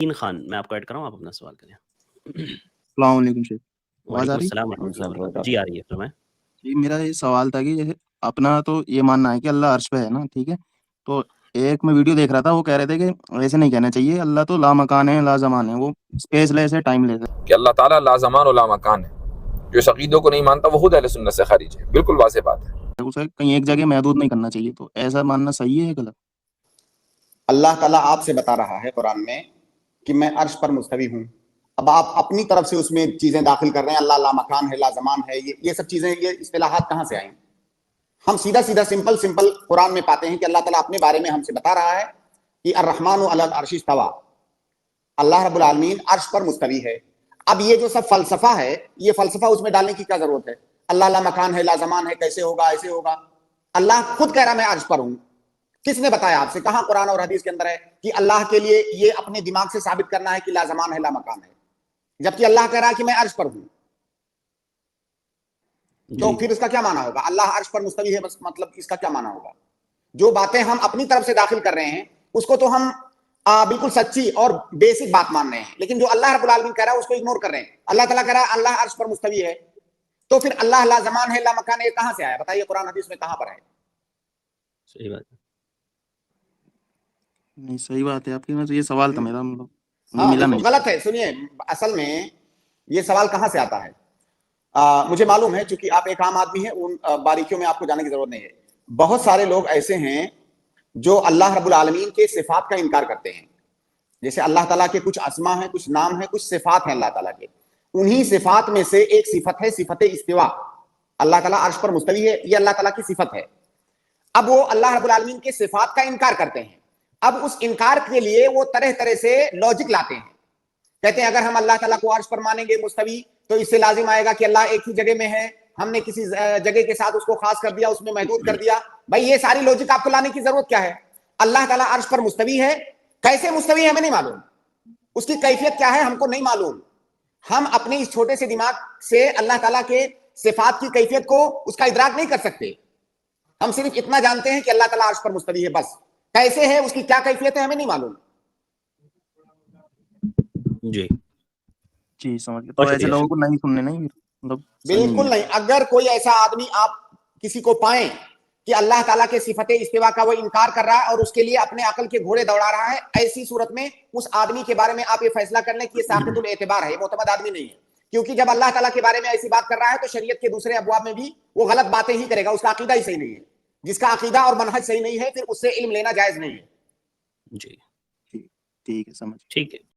خان میں آپ کو ایڈ کراؤں، آپ اپنا سوال کریں. السلام علیکم شیخ. وعلیکم السلام ورحمۃ اللہ وبرکاتہ. جی آ رہی ہے فرمائیں. جی میرا یہ سوال تھا کہ جیسے اپنا تو یہ ماننا ہے کہ اللہ عرش پہ ہے نا، ٹھیک ہے. تو ایک میں ویڈیو دیکھ رہا تھا، وہ کہہ رہے تھے کہ ایسے نہیں کہنا چاہیے، اللہ تو لا مکان ہے لا زمان ہے، وہ اسپیس لیس ہے ٹائم لیس ہے. کہ اللہ تعالیٰ لا زمان و لا مکان ہے. جو اس عقیدوں کو نہیں مانتا وہ خود اہل سنت سے خارج ہے. بالکل واضح بات ہے. اسے کہیں ایک جگہ محدود نہیں کرنا چاہیے. تو ایسا ماننا صحیح ہے یا غلط؟ اللہ تعالیٰ آپ سے بتا رہا ہے قرآن میں کہ میں عرش پر مستوی ہوں. اب آپ اپنی طرف سے اس میں چیزیں داخل کر رہے ہیں، اللہ لا مکان ہے لا زمان ہے، یہ سب چیزیں، یہ اصطلاحات کہاں سے آئیں؟ ہم سیدھا سمپل قرآن میں پاتے ہیں کہ اللہ تعالیٰ اپنے بارے میں ہم سے بتا رہا ہے کہ الرحمن علی العرش استویٰ، اللہ رب العالمین عرش پر مستوی ہے. اب یہ جو سب فلسفہ ہے، یہ فلسفہ اس میں ڈالنے کی کیا ضرورت ہے؟ اللہ لا مکان ہے لا زمان ہے، کیسے ہوگا ایسے ہوگا. اللہ خود کہہ رہا میں عرش پر ہوں. کس نے بتایا آپ سے؟ کہاں قرآن اور حدیث کے اندر ہے کہ اللہ کے لیے یہ اپنے دماغ سے ثابت کرنا ہے کہ لا زمان ہے لا مکان ہے، جبکہ اللہ کہہ رہا ہے کہ میں عرش پر ہوں. تو پھر اس کا کیا معنی ہوگا؟ اللہ عرش پر مستوی ہے، بس مطلب اس کا کیا معنی ہوگا؟ جو باتیں ہم اپنی طرف سے داخل کر رہے ہیں اس کو تو ہم بالکل سچی اور بیسک بات مان رہے ہیں، لیکن جو اللہ رب العالمین کہہ رہا ہے اس کو اگنور کر رہے ہیں. اللہ تعالیٰ کہہ رہا ہے اللہ عرش پر مستوی ہے، تو پھر اللہ لا زمان ہے لا مکان ہے کہاں سے آیا؟ بتائیے قرآن حدیث میں کہاں پر ہے؟ صحیح بات ہے. نہیں صحیح بات ہے آپ کی. یہ سوال تھا میرا، مطلب ہاں ملا بالکل نہیں. غلط ہے. سنیے، اصل میں یہ سوال کہاں سے آتا ہے؟ مجھے معلوم ہے، چونکہ آپ ایک عام آدمی ہیں، ان باریکیوں میں آپ کو جانے کی ضرورت نہیں ہے. بہت سارے لوگ ایسے ہیں جو اللہ رب العالمین کے صفات کا انکار کرتے ہیں. جیسے اللہ تعالیٰ کے کچھ اسما ہیں، کچھ نام ہیں، کچھ صفات ہیں اللہ تعالیٰ کے. انہی صفات میں سے ایک صفت ہے صفت استوا. اللہ تعالیٰ عرش پر مستوی ہے، یہ اللہ تعالیٰ کی صفت ہے. اب وہ اللہ رب العالمین کے صفات کا انکار کرتے ہیں. اب اس انکار کے لیے وہ طرح طرح سے لاجک لاتے ہیں. کہتے ہیں اگر ہم اللہ تعالیٰ کو عرش پر مانیں گے مستوی تو اس سے لازم آئے گا کہ اللہ ایک ہی جگہ میں ہے، ہم نے کسی جگہ کے ساتھ اس کو خاص کر دیا، اس میں محدود کر دیا. بھائی یہ ساری لاجک آپ کو لانے کی ضرورت کیا ہے؟ اللہ تعالیٰ عرش پر مستوی ہے، کیسے مستوی ہے ہمیں نہیں معلوم، اس کی کیفیت کیا ہے ہم کو نہیں معلوم. ہم اپنے اس چھوٹے سے دماغ سے اللہ تعالیٰ کے صفات کی کیفیت کو اس کا ادراک نہیں کر سکتے. ہم صرف اتنا جانتے ہیں کہ اللہ تعالیٰ عرش پر مستوی ہے، بس. کیسے ہے، اس کی کیا کیفیت ہے ہمیں نہیں معلوم. جی جی سمجھ گیا. تو ایسے لوگوں کو نہیں سننے نہیں، مطلب بالکل نہیں. اگر کوئی ایسا آدمی آپ کسی کو پائیں کہ اللہ تعالیٰ کے صفت استوا کا وہ انکار کر رہا ہے اور اس کے لیے اپنے عقل کے گھوڑے دوڑا رہا ہے، ایسی صورت میں اس آدمی کے بارے میں آپ یہ فیصلہ کر لیں کہ یہ ساقط الاعتبار ہے، یہ معتمد آدمی نہیں ہے. کیونکہ جب اللہ تعالیٰ کے بارے میں ایسی بات کر رہا ہے تو شریعت کے دوسرے ابواب میں بھی وہ غلط باتیں ہی کرے گا. اس کا عقیدہ ہی صحیح نہیں ہے. جس کا عقیدہ اور منہج صحیح نہیں ہے پھر اس سے علم لینا جائز نہیں ہے. جی ٹھیک ہے، سمجھ. ٹھیک ہے.